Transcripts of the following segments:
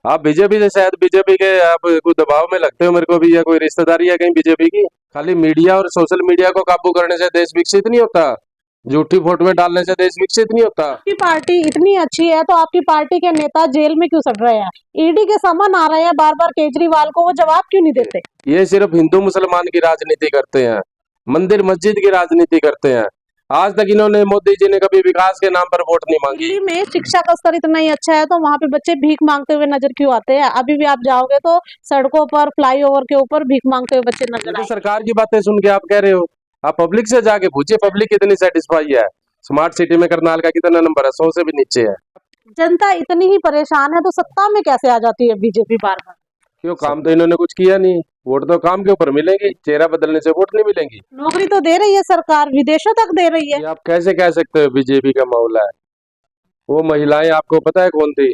आप बीजेपी से, शायद बीजेपी के आप कोई दबाव में लगते हो, मेरे को भी, या कोई रिश्तेदारी है कहीं बीजेपी की। खाली मीडिया और सोशल मीडिया को काबू करने से देश विकसित नहीं होता, झूठी फोटो में डालने से देश विकसित नहीं होता। आपकी पार्टी इतनी अच्छी है तो आपकी पार्टी के नेता जेल में क्यों सड़ रहे हैं? ईडी के समन आ रहे हैं बार बार केजरीवाल को, वो जवाब क्यों नहीं देते? ये सिर्फ हिंदू मुसलमान की राजनीति करते हैं, मंदिर मस्जिद की राजनीति करते हैं। आज तक इन्होंने, मोदी जी ने कभी विकास के नाम पर वोट नहीं मांगी। दिल्ली में शिक्षा का स्तर इतना ही अच्छा है तो वहाँ पे बच्चे भीख मांगते हुए नजर क्यों आते हैं? अभी भी आप जाओगे तो सड़कों पर, फ्लाईओवर के ऊपर भीख मांगते हुए बच्चे ये नजर तो आएंगे। सरकार की बातें सुन के आप कह रहे हो, आप पब्लिक से जाके पूछिए, पब्लिक कितनी सेटिस्फाई है। स्मार्ट सिटी में करनाल का कितना नंबर है? 100 से भी नीचे है। जनता इतनी ही परेशान है तो सत्ता में कैसे आ जाती है बीजेपी बार बार? क्यों? काम तो इन्होंने कुछ किया नहीं, वोट तो काम के ऊपर मिलेंगे, चेहरा बदलने से वोट नहीं मिलेंगी। नौकरी तो दे रही है सरकार, विदेशों तक दे रही है। ये आप कैसे कह सकते हो बीजेपी का मामला है? वो महिलाएं आपको पता है कौन थी?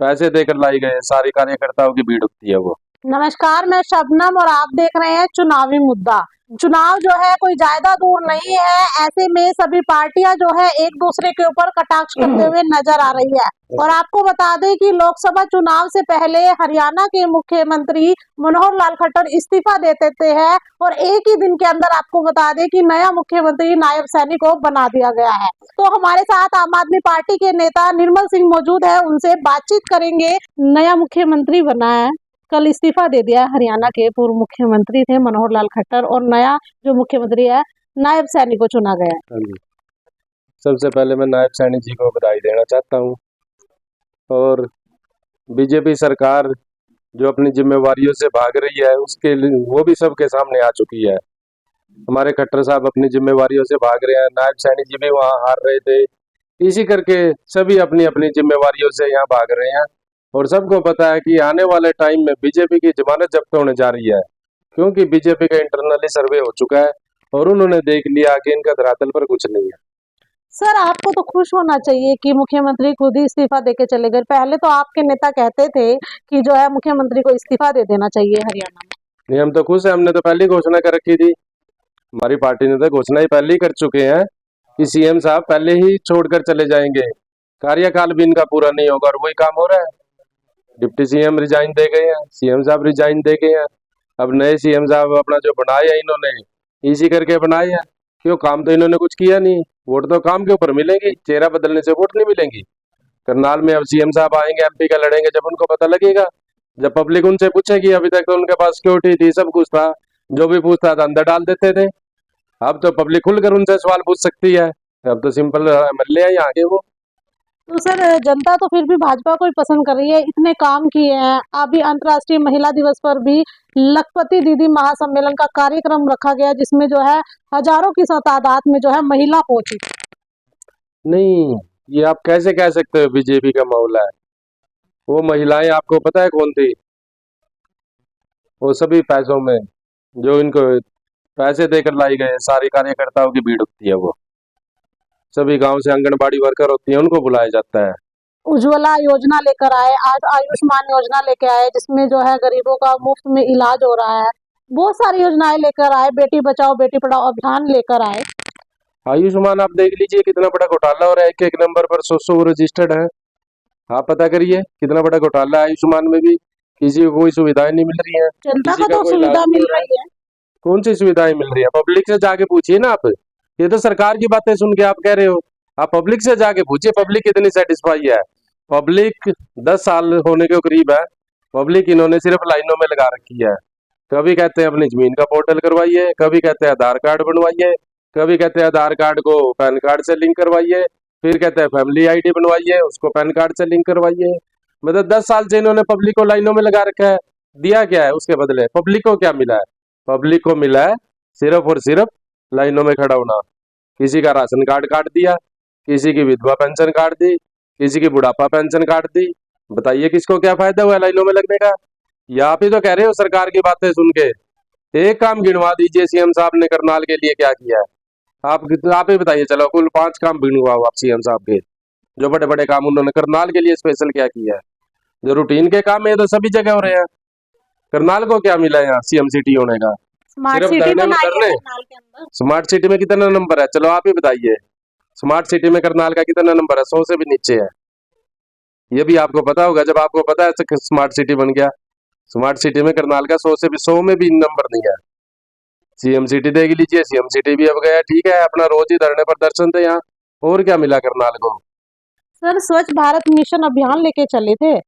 पैसे देकर लाई गए, सारी कार्यकर्ताओं की भीड़ उठती है वो। नमस्कार, मैं शबनम और आप देख रहे हैं चुनावी मुद्दा। चुनाव जो है कोई ज्यादा दूर नहीं है, ऐसे में सभी पार्टियां जो है एक दूसरे के ऊपर कटाक्ष करते हुए नजर आ रही है। और आपको बता दें कि लोकसभा चुनाव से पहले हरियाणा के मुख्यमंत्री मनोहर लाल खट्टर इस्तीफा दे देते हैं और एक ही दिन के अंदर आपको बता दें कि नया मुख्यमंत्री नायब सैनी को बना दिया गया है। तो हमारे साथ आम आदमी पार्टी के नेता निर्मल सिंह मौजूद है, उनसे बातचीत करेंगे। नया मुख्यमंत्री बना है, कल इस्तीफा दे दिया। हरियाणा के पूर्व मुख्यमंत्री थे मनोहर लाल खट्टर और नया जो मुख्यमंत्री है नायब सैनी को चुना गया है। सबसे पहले मैं नायब सैनी जी को बधाई देना चाहता हूँ। और बीजेपी सरकार जो अपनी जिम्मेवारियों से भाग रही है, उसके लिए वो भी सबके सामने आ चुकी है। हमारे खट्टर साहब अपनी जिम्मेवारियों से भाग रहे हैं, नायब सैनी जी भी वहाँ हार रहे थे, इसी करके सभी अपनी अपनी जिम्मेवारियों से यहाँ भाग रहे हैं। और सबको पता है कि आने वाले टाइम में बीजेपी की जमानत जब्त होने जा रही है, क्योंकि बीजेपी का इंटरनली सर्वे हो चुका है और उन्होंने देख लिया कि इनका धरातल पर कुछ नहीं है। सर, आपको तो खुश होना चाहिए कि मुख्यमंत्री खुद ही इस्तीफा देके चले गए। पहले तो आपके नेता कहते थे कि जो है मुख्यमंत्री को इस्तीफा दे देना चाहिए हरियाणा में। नहीं, हम तो खुश है, हमने तो पहले ही घोषणा कर रखी थी। हमारी पार्टी ने तो घोषणा ही पहले ही कर चुके हैं कि सीएम साहब पहले ही छोड़कर चले जाएंगे, कार्यकाल भी इनका पूरा नहीं होगा, और वही काम हो रहा है। डिप्टी सीएम रिजाइन दे गए हैं, सीएम साहब रिजाइन दे गए हैं। अब नए सीएम साहब अपना जो बनाया इन्होंने, इसी करके बनाए हैं। क्यों? काम तो इन्होंने कुछ किया नहीं, वोट तो काम के ऊपर मिलेंगी, चेहरा बदलने से वोट नहीं मिलेंगी। करनाल में अब सीएम साहब आएंगे, एमपी का लड़ेंगे, जब उनको पता लगेगा, जब पब्लिक उनसे पूछेगी। अभी तक तो उनके पास सिक्योरिटी थी, सब कुछ था, जो भी पूछता था अंदर डाल देते थे। अब तो पब्लिक खुलकर उनसे सवाल पूछ सकती है। अब तो सिंपल एमएलए है यहाँ के वो। तो सर, जनता तो फिर भी भाजपा को ही पसंद कर रही है, इतने काम किए हैं। अभी अंतर्राष्ट्रीय महिला दिवस पर भी लखपति दीदी महासम्मेलन का कार्यक्रम रखा गया, जिसमें जो है हजारों की तादाद में जो है महिला पहुंची। नहीं, ये आप कैसे कह सकते हो बीजेपी का मामला है? वो महिलाएं आपको पता है कौन थी? वो सभी पैसों में, जो इनको पैसे देकर लाई गए, सारी कार्यकर्ताओं की भीड़ उठती है वो। सभी गांव से आंगनबाड़ी वर्कर होती है, उनको बुलाया जाता है। उज्ज्वला योजना लेकर आए, आज आयुष्मान योजना लेके आए, जिसमें जो है गरीबों का मुफ्त में इलाज हो रहा है। बहुत सारी योजनाएं लेकर आए, बेटी बचाओ बेटी पढ़ाओ अभियान लेकर आए। आयुष्मान आप देख लीजिए कितना बड़ा घोटाला हो रहा है, एक एक नंबर पर 100 रजिस्टर्ड है। आप पता करिए कितना बड़ा घोटाला है आयुष्मान में भी। किसी को कोई सुविधाएं नहीं मिल रही है, जनता किसी को का तो कोई सुविधा इलाज नहीं मिल हो रहा है। रही है। कौन सी सुविधाएं मिल रही है? पब्लिक से जाके पूछिए ना आप। ये तो सरकार की बातें सुन के आप कह रहे हो, आप पब्लिक से जाके पूछिए पब्लिक कितनी सेटिस्फाई है। पब्लिक 10 साल होने के करीब है, पब्लिक इन्होंने सिर्फ लाइनों में लगा रखी है। कभी कहते हैं अपनी जमीन का पोर्टल करवाइए, कभी कहते हैं आधार कार्ड बनवाइए, कभी कहते हैं आधार कार्ड को पैन कार्ड से लिंक करवाइए, फिर कहते हैं फैमिली आईडी बनवाइए, उसको पैन कार्ड से लिंक करवाइए। मतलब 10 साल से इन्होंने पब्लिक को लाइनों में लगा रखा है। दिया क्या है उसके बदले? पब्लिक को क्या मिला है? पब्लिक को मिला है सिर्फ और सिर्फ लाइनों में खड़ा होना। किसी का राशन कार्ड काट दिया, किसी की विधवा पेंशन काट दी, किसी की बुढ़ापा पेंशन काट दी। बताइए किसको क्या फायदा हुआ लाइनों में लगने का? या आप ही तो कह रहे हो सरकार की बातें सुन के। एक काम गिनवा दीजिए सीएम साहब ने करनाल के लिए क्या किया है। आप ही बताइए, चलो कुल 5 काम गिनवाओ आप सीएम साहब के, जो बड़े बड़े काम उन्होंने करनाल के लिए स्पेशल क्या किया है। जो रूटीन के काम है तो सभी जगह हो रहे हैं, करनाल को क्या मिला है यहाँ सीएम सिटी होने का? स्मार्ट सिर्फ सिटी धरने में बनाई है धरने। करनाल के अंदर। स्मार्ट सिटी में कितना नंबर है? चलो आप ही बताइए, स्मार्ट सिटी में करनाल का कितना नंबर है? 100 से भी नीचे है। ये भी आपको पता होगा। जब आपको पता है स्मार्ट सिटी बन गया, स्मार्ट सिटी में करनाल का 100 में भी नंबर नहीं है। सीएम सिटी देख लीजिए, सीएम सिटी भी अब गया। ठीक है, अपना रोज ही धरने पर दर्शन थे यहाँ, और क्या मिला करनाल को। सर स्वच्छ भारत मिशन अभियान लेके चले थे,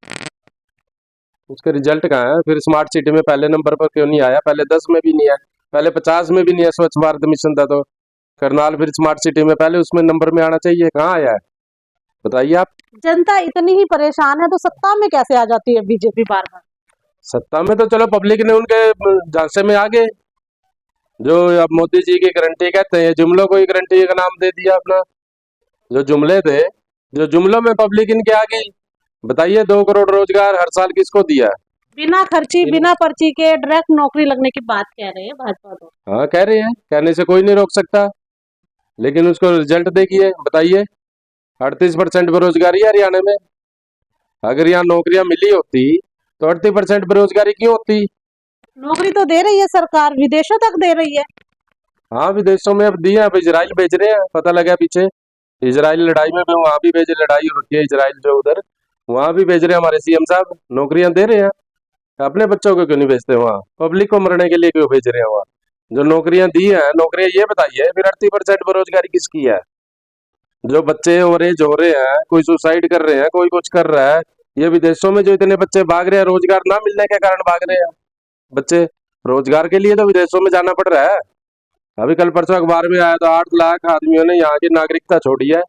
उसके रिजल्ट कहाँ है? फिर स्मार्ट सिटी में पहले नंबर पर क्यों नहीं आया? पहले 10 में भी नहीं है, पहले 50 में भी नहीं है। स्वच्छ भारत मिशन था तो करनाल फिर स्मार्ट सिटी में पहले उसमें नंबर में आना चाहिए, कहाँ आया है? बताइए आप। जनता इतनी ही परेशान है तो सत्ता में कैसे आ जाती है बीजेपी बार बार? सत्ता में तो चलो पब्लिक ने उनके झांसे में आ गए। जो अब मोदी जी की गारंटी कहते हैं, जुमलों को ही गारंटी का नाम दे दिया अपना। जो जुमले थे, जो जुमलों में पब्लिक इनके आ गई। बताइए 2 करोड़ रोजगार हर साल किसको दिया? बिना खर्ची बिना पर्ची के डायरेक्ट नौकरी लगने की बात कह रहे हैं भाजपा तो। हाँ कह रहे हैं, कहने से कोई नहीं रोक सकता, लेकिन उसको रिजल्ट देखिए। बताइए 38% बेरोजगारी है हरियाणा में। अगर यहाँ नौकरियां मिली होती तो 38% बेरोजगारी क्यों होती? नौकरी तो दे रही है सरकार, विदेशों तक दे रही है। हाँ विदेशों में अब दिए, अब इजराइल भेज रहे हैं, पता लगा पीछे। इजराइल लड़ाई में भी वहां भी भेजे, लड़ाई हो रही है इजराइल जो उधर, वहां भी भेज रहे हैं हमारे सीएम साहब, नौकरियां दे रहे हैं। अपने बच्चों को क्यों नहीं भेजते वहाँ? पब्लिक को मरने के लिए क्यों भेज रहे हैं वहाँ? जो नौकरियां दी हैं, नौकरियां ये बताइए फिर 38% बेरोजगारी किसकी है? जो बच्चे ओवर एज हो रहे हैं, कोई सुसाइड कर रहे हैं, कोई कुछ कर रहा है, ये विदेशों में जो इतने बच्चे भाग रहे हैं रोजगार ना मिलने के कारण भाग रहे हैं बच्चे। रोजगार के लिए तो विदेशों में जाना पड़ रहा है। अभी कल परसों अखबार में आया तो 8 लाख आदमियों ने यहाँ की नागरिकता छोड़ी है।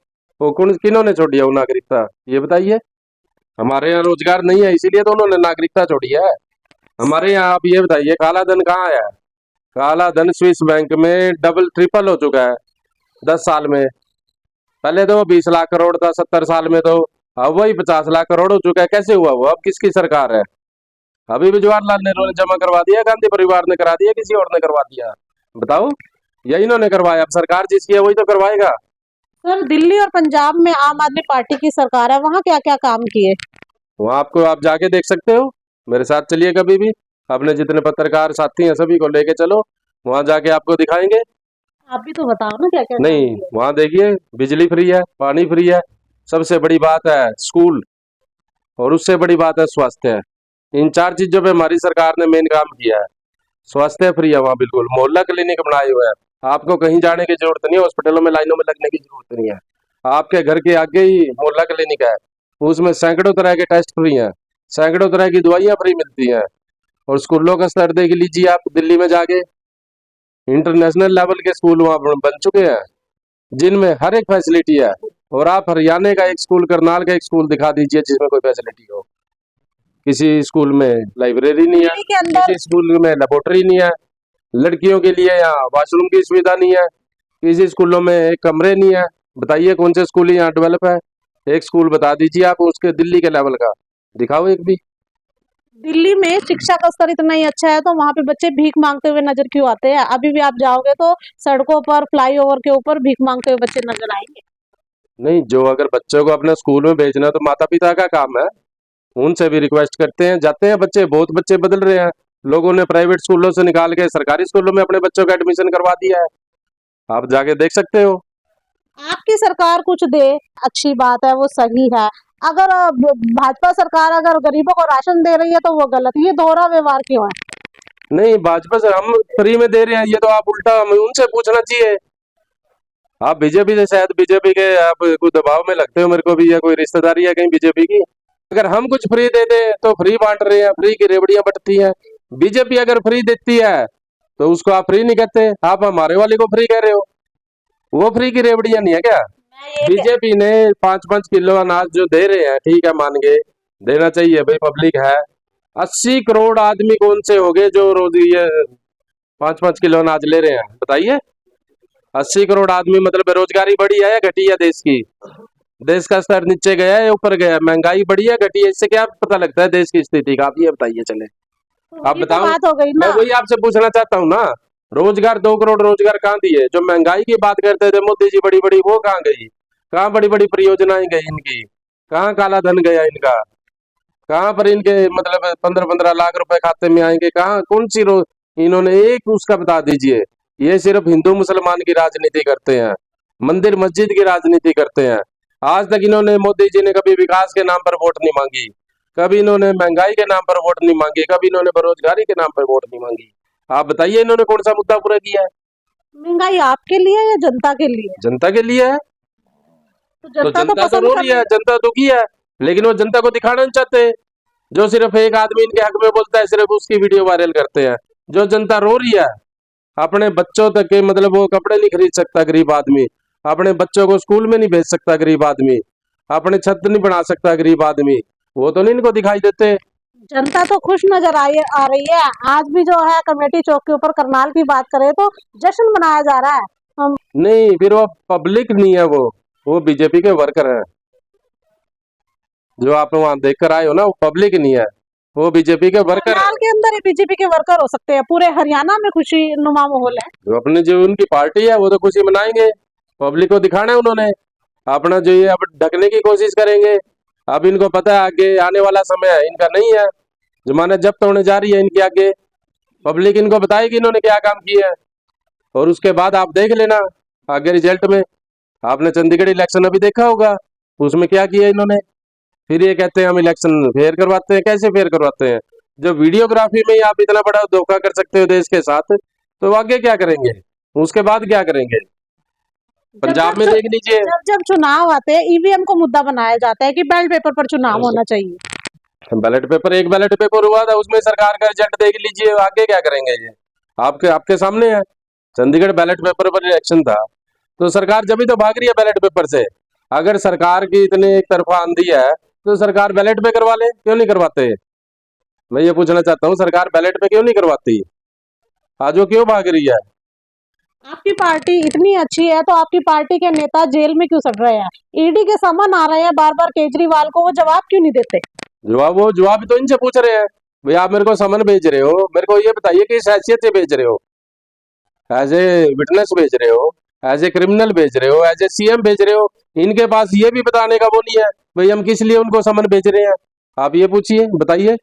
वो कौन किन्होंने छोड़ी है वो नागरिकता, ये बताइए। हमारे यहाँ रोजगार नहीं है इसीलिए तो उन्होंने नागरिकता छोड़ी है। हमारे यहाँ आप ये बताइए काला धन कहाँ है? काला धन स्विस बैंक में डबल ट्रिपल हो चुका है 10 साल में। पहले तो वो 20 लाख करोड़ था 70 साल में, तो अब वही 50 लाख करोड़ हो चुका है। कैसे हुआ वो? अब किसकी सरकार है? अभी भी जवाहरलाल नेहरू ने जमा करवा दिया, गांधी परिवार ने करा दिया, किसी और ने करवा दिया? बताओ, यही इन्होंने करवाया। अब सरकार जिसकी है वही तो करवाएगा। सर दिल्ली और पंजाब में आम आदमी पार्टी की सरकार है, वहाँ क्या क्या काम किए? वहाँ आपको आप जाके देख सकते हो, मेरे साथ चलिए कभी भी, अपने जितने पत्रकार साथी हैं सभी को लेके चलो, वहाँ जाके आपको दिखाएंगे। आप भी तो बताओ ना क्या क्या नहीं, वहाँ देखिए बिजली फ्री है, पानी फ्री है, सबसे बड़ी बात है स्कूल, और उससे बड़ी बात है स्वास्थ्य। इन 4 चीजों पे हमारी सरकार ने मेन काम किया है। स्वास्थ्य फ्री है वहाँ बिल्कुल, मोहल्ला क्लिनिक बनाए हुए हैं, आपको कहीं जाने की जरूरत नहीं है, हॉस्पिटलों में लाइनों में लगने की जरूरत नहीं है। आपके घर के आगे ही मोहल्ला क्लिनिक है, उसमें सैकड़ों तरह के टेस्ट फ्री हैं, सैकड़ों तरह की दवाइयाँ फ्री मिलती हैं। और स्कूलों का स्तर देख लीजिए आप, दिल्ली में जाके इंटरनेशनल लेवल के स्कूल वहाँ बन चुके हैं जिनमें हर एक फैसिलिटी है। और आप हरियाणा का एक स्कूल, करनाल का एक स्कूल दिखा दीजिए जिसमें कोई फैसिलिटी हो। किसी स्कूल में लाइब्रेरी नहीं है, दिल्ली के अंदर किसी स्कूल में लेबोरेटरी नहीं है, लड़कियों के लिए यहाँ वॉशरूम की सुविधा नहीं है, किसी स्कूलों में एक कमरे नहीं है। बताइए कौन से स्कूल यहाँ डेवलप है? एक स्कूल बता दीजिए आप उसके दिल्ली के लेवल का, दिखाओ एक भी। दिल्ली में शिक्षा का स्तर इतना ही अच्छा है तो वहाँ पे बच्चे भीख मांगते हुए नजर क्यों आते हैं? अभी भी आप जाओगे तो सड़कों पर फ्लाईओवर के ऊपर भीख मांगते हुए बच्चे नजर आएंगे। नहीं, जो अगर बच्चों को अपने स्कूल में भेजना तो माता पिता का काम है, उनसे भी रिक्वेस्ट करते हैं, जाते हैं बच्चे, बहुत बच्चे बदल रहे हैं। लोगों ने प्राइवेट स्कूलों से निकाल के सरकारी स्कूलों में अपने बच्चों का एडमिशन करवा दिया है, आप जाके देख सकते हो। आपकी सरकार कुछ दे, अच्छी बात है, वो सही है। अगर भाजपा सरकार अगर गरीबों को राशन दे रही है तो वो गलत, ये दोहरा व्यवहार क्यों है? नहीं, भाजपा से हम फ्री में दे रहे हैं, ये तो आप उल्टा हमें उनसे पूछना चाहिए। आप बीजेपी से शायद बीजेपी के आप कोई दबाव में लगते हो, मेरे को भी, या कोई रिश्तेदारी है कहीं बीजेपी की। अगर हम कुछ फ्री दे दें तो फ्री बांट रहे हैं, फ्री की रेवड़ियां बटती हैं। बीजेपी अगर फ्री देती है तो उसको आप फ्री नहीं कहते, आप हमारे वाले को फ्री कह रहे हो। वो फ्री की रेवड़ियां नहीं है क्या? मैं ये बीजेपी ने 5-5 किलो अनाज जो दे रहे हैं, ठीक है मान गए, देना चाहिए भाई, पब्लिक है। 80 करोड़ आदमी कौन से हो गए जो रोज ये 5-5 किलो अनाज ले रहे हैं? बताइए, 80 करोड़ आदमी मतलब बेरोजगारी बढ़ी है या घटी है देश की? देश का स्तर नीचे गया है या ऊपर गया है? महंगाई बढ़ी है घटी है? इससे क्या पता लगता है देश की स्थिति का? आप ये बताइए चले, तो आप वही तो बताओ। बात हो गई मैं ना। वही आपसे पूछना चाहता हूँ ना, रोजगार 2 करोड़ रोजगार कहाँ दिए? जो महंगाई की बात करते थे मोदी जी बड़ी बड़ी, वो कहाँ गई? कहाँ बड़ी बड़ी परियोजनाएं गई इनकी? कहाँ काला धन गया इनका? कहाँ पर इनके मतलब 15-15 लाख रुपए खाते में आएंगे? कहाँ कौन सी इन्होंने एक उसका बता दीजिए। ये सिर्फ हिंदू मुसलमान की राजनीति करते हैं, मंदिर मस्जिद की राजनीति करते हैं। आज तक इन्होंने, मोदी जी ने कभी विकास के नाम पर वोट नहीं मांगी, कभी इन्होंने महंगाई के नाम पर वोट नहीं मांगी, कभी इन्होंने बेरोजगारी के नाम पर वोट नहीं मांगी। आप बताइए इन्होंने कौन सा मुद्दा पूरा किया है? महंगाई आपके लिए या जनता के लिए? जनता के लिए है। तो तो जनता तो जनता तो पसंद रो कर रही रही है, है। जनता दुखी है, लेकिन वो जनता को दिखाना नहीं चाहते। जो सिर्फ एक आदमी इनके हक में बोलता है, सिर्फ उसकी वीडियो वायरल करते हैं। जो जनता रो रही है, अपने बच्चों तक के, मतलब वो कपड़े नहीं खरीद सकता गरीब आदमी, अपने बच्चों को स्कूल में नहीं भेज सकता गरीब आदमी, अपने छत नहीं बना सकता गरीब आदमी, वो तो नहीं इनको दिखाई देते। जनता तो खुश नजर आ रही है। आज भी जो है कमेटी चौक के ऊपर करनाल की बात करें तो जश्न मनाया जा रहा है। हम नहीं, फिर वो पब्लिक नहीं है, वो बीजेपी के वर्कर हैं। जो आप वहां देख कर आए हो ना, वो पब्लिक नहीं है, वो बीजेपी के वर्कर करनाल है। के अंदर ही बीजेपी के वर्कर हो सकते हैं, पूरे हरियाणा में खुशी नुमा माहौल है। जो अपने, जो उनकी पार्टी है, वो तो खुशी मनाएंगे, पब्लिक को दिखाना है उन्होंने अपना। जो ये अब ढकने की कोशिश करेंगे, अब इनको पता है आगे आने वाला समय है इनका नहीं है, जमानत जब्त होने जा रही है इनके आगे। पब्लिक इनको बताएगी इन्होंने क्या काम किया है, और उसके बाद आप देख लेना आगे रिजल्ट में। आपने चंडीगढ़ इलेक्शन अभी देखा होगा, उसमें क्या किया इन्होंने। फिर ये कहते हैं हम इलेक्शन फेयर करवाते हैं। कैसे फेयर करवाते हैं? जब वीडियोग्राफी में ही आप इतना बड़ा धोखा कर सकते हो देश के साथ, तो आगे क्या करेंगे? उसके बाद क्या करेंगे? पंजाब में देख लीजिए। जब जब चुनाव आते हैं ईवीएम को मुद्दा बनाया जाता है कि बैलेट पेपर पर चुनाव होना चाहिए। बैलेट पेपर, एक बैलेट पेपर हुआ था, उसमें सरकार का रिजल्ट देख लीजिए, आगे क्या करेंगे ये आपके आपके सामने है। चंडीगढ़ बैलेट पेपर पर इलेक्शन था, तो सरकार जब भी तो भाग रही है बैलेट पेपर से। अगर सरकार की इतनी एक तरफा आंधी है, तो सरकार बैलेट पे करवा ले, क्यों नहीं करवाते? मैं ये पूछना चाहता हूँ, सरकार बैलेट पे क्यों नहीं करवाती? आज वो क्यों भाग रही है? आपकी पार्टी इतनी अच्छी है तो आपकी पार्टी के नेता जेल में क्यों सड़ रहे हैं? ईडी के समन आ रहे हैं बार बार केजरीवाल को, वो जवाब क्यों नहीं देते? वो जवाब तो इनसे पूछ रहे हैं। भाई आप मेरे को समन भेज रहे हो, मेरे को ये बताइए कि इस हैसियत से भेज रहे हो? एज ए विटनेस भेज रहे हो, एज ए क्रिमिनल भेज रहे हो, एज ए सीएम भेज रहे हो? इनके पास ये भी बताने का वो नहीं है भाई हम किस लिए उनको समन भेज रहे हैं। आप ये पूछिए, बताइए,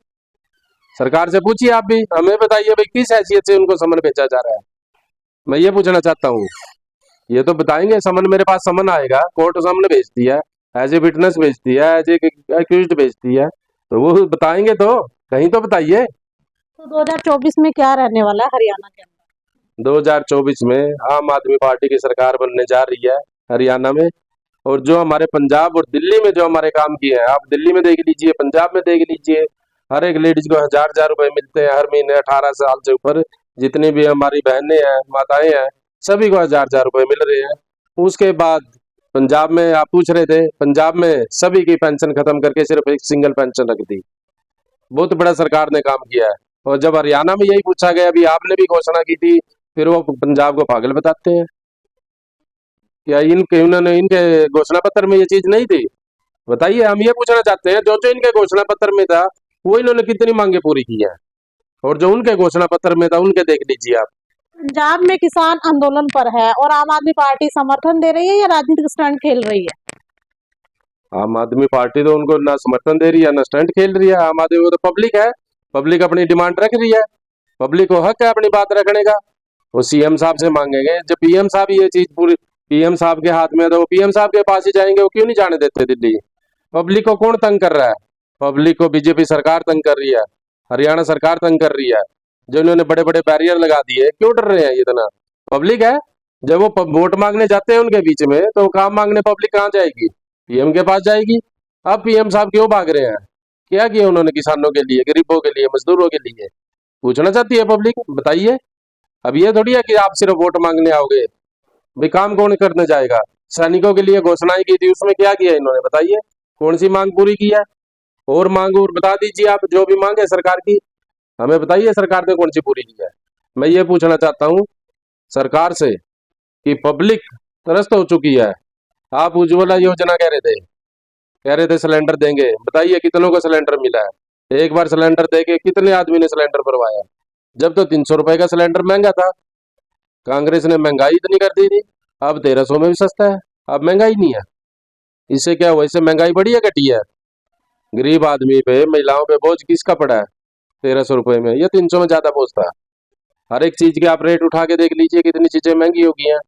सरकार से पूछिए, आप भी हमें बताइए भाई किस हैसियत से उनको समन भेजा जा रहा है। मैं ये पूछना चाहता हूँ, ये तो बताएंगे। समन, मेरे पास समन आएगा, कोर्ट सामने भेजती है, एज ए विटनेस भेजती है, एज ए एक्यूज्ड भेजती है, तो वो बताएंगे तो, कहीं तो बताइए। तो 2024 में क्या रहने वाला है हरियाणा के अंदर? 2024 में आम आदमी पार्टी की सरकार बनने जा रही है हरियाणा में। और जो हमारे पंजाब और दिल्ली में जो हमारे काम किए हैं, आप दिल्ली में देख लीजिए, पंजाब में देख लीजिए, हर एक लेडीज को 1000 रुपए मिलते हैं हर महीने। 18 साल से ऊपर जितनी भी हमारी बहनें हैं, माताएं हैं, सभी को 1000 रुपए मिल रहे हैं। उसके बाद पंजाब में, आप पूछ रहे थे, पंजाब में सभी की पेंशन खत्म करके सिर्फ एक सिंगल पेंशन रख दी। बहुत बड़ा सरकार ने काम किया है। और जब हरियाणा में यही पूछा गया, अभी आपने भी घोषणा की थी, फिर वो पंजाब को पागल बताते हैं। क्या इनके, उन्होंने, इनके घोषणा पत्र में ये चीज नहीं थी? बताइए, हम ये पूछना चाहते हैं, जो जो इनके घोषणा पत्र में था, वो इन्होंने कितनी मांगे पूरी की है? और जो उनके घोषणा पत्र में था, उनके देख लीजिए आप। पंजाब में किसान आंदोलन पर है और आम आदमी पार्टी समर्थन दे रही है या राजनीतिक स्टंट खेल रही है? आम आदमी पार्टी तो उनको ना समर्थन दे रही है, ना स्टंट खेल रही है। आम आदमी, वो तो पब्लिक है, पब्लिक अपनी डिमांड रख रही है, पब्लिक को हक है अपनी बात रखने का। वो सीएम साहब से मांगेंगे, जब पीएम साहब ये चीज पूरी पीएम साहब के हाथ में है, तो वो पीएम साहब के पास ही जाएंगे। वो क्यों नहीं जाने देते दिल्ली? पब्लिक को कौन तंग कर रहा है? पब्लिक को बीजेपी सरकार तंग कर रही है, हरियाणा सरकार तंग कर रही है। जो इन्होंने बड़े बड़े बैरियर लगा दिए, क्यों डर रहे हैं इतना? पब्लिक है। जब वो वोट मांगने जाते हैं उनके बीच में, तो काम मांगने पब्लिक कहाँ जाएगी? पीएम के पास जाएगी। अब पीएम साहब क्यों भाग रहे हैं? क्या किया उन्होंने किसानों के लिए, गरीबों के लिए, मजदूरों के लिए? पूछना चाहती है पब्लिक, बताइए। अब ये थोड़ी है कि आप सिर्फ वोट मांगने आओगे, भाई काम कौन करने जाएगा? सैनिकों के लिए घोषणाएं की थी, उसमें क्या किया इन्होंने, बताइए? कौन सी मांग पूरी की है? और मांग और बता दीजिए आप, जो भी मांग है सरकार की, हमें बताइए सरकार ने कौन सी पूरी की है। मैं ये पूछना चाहता हूँ सरकार से कि पब्लिक त्रस्त हो चुकी है। आप उज्ज्वला योजना कह रहे थे सिलेंडर देंगे, बताइए कितनों को सिलेंडर मिला है? एक बार सिलेंडर देके कितने आदमी ने सिलेंडर भरवाया? जब तो 300 रुपए का सिलेंडर महंगा था, कांग्रेस ने महंगाई इतनी कर दी थी, अब 1300 में भी सस्ता है। अब महंगाई नहीं है, इससे क्या हुआ? इससे महंगाई बढ़ी है, घटी है? गरीब आदमी पे, महिलाओं पे बोझ किसका पड़ा है 1300 रुपए में? या 300 में ज्यादा बोझ था? हर एक चीज के आप रेट उठा के देख लीजिए, कितनी चीजें महंगी हो गई हैं।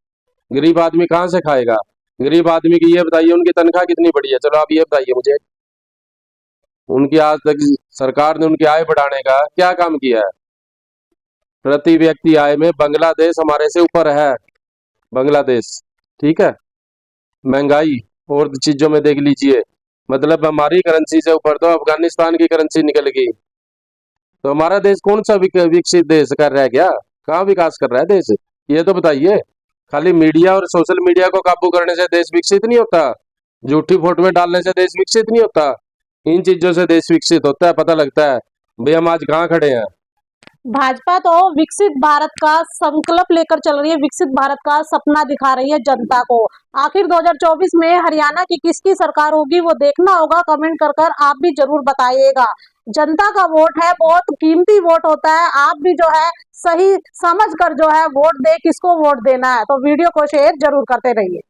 गरीब आदमी कहाँ से खाएगा? गरीब आदमी की ये बताइए, उनकी तनख्वाह कितनी बढ़ी है? चलो आप ये बताइए मुझे, उनकी आज तक सरकार ने उनकी आय बढ़ाने का क्या काम किया है? प्रति व्यक्ति आय में बांग्लादेश हमारे से ऊपर है, बांग्लादेश। ठीक है, महंगाई और चीजों में देख लीजिए, मतलब हमारी करेंसी से ऊपर तो अफगानिस्तान की करेंसी निकल गई। तो हमारा देश कौन सा विकसित देश कर रहा है क्या? कहाँ विकास कर रहा है देश? ये तो बताइए। खाली मीडिया और सोशल मीडिया को काबू करने से देश विकसित नहीं होता, झूठी फोटोएं डालने से देश विकसित नहीं होता, इन चीजों से देश विकसित होता है। पता लगता है भाई हम आज कहाँ खड़े हैं। भाजपा तो विकसित भारत का संकल्प लेकर चल रही है, विकसित भारत का सपना दिखा रही है जनता को। आखिर 2024 में हरियाणा की किसकी सरकार होगी वो देखना होगा। कमेंट कर कर आप भी जरूर बताइएगा। जनता का वोट है, बहुत कीमती वोट होता है। आप भी जो है सही समझ कर जो है वोट दे, किसको वोट देना है। तो वीडियो को शेयर जरूर करते रहिए।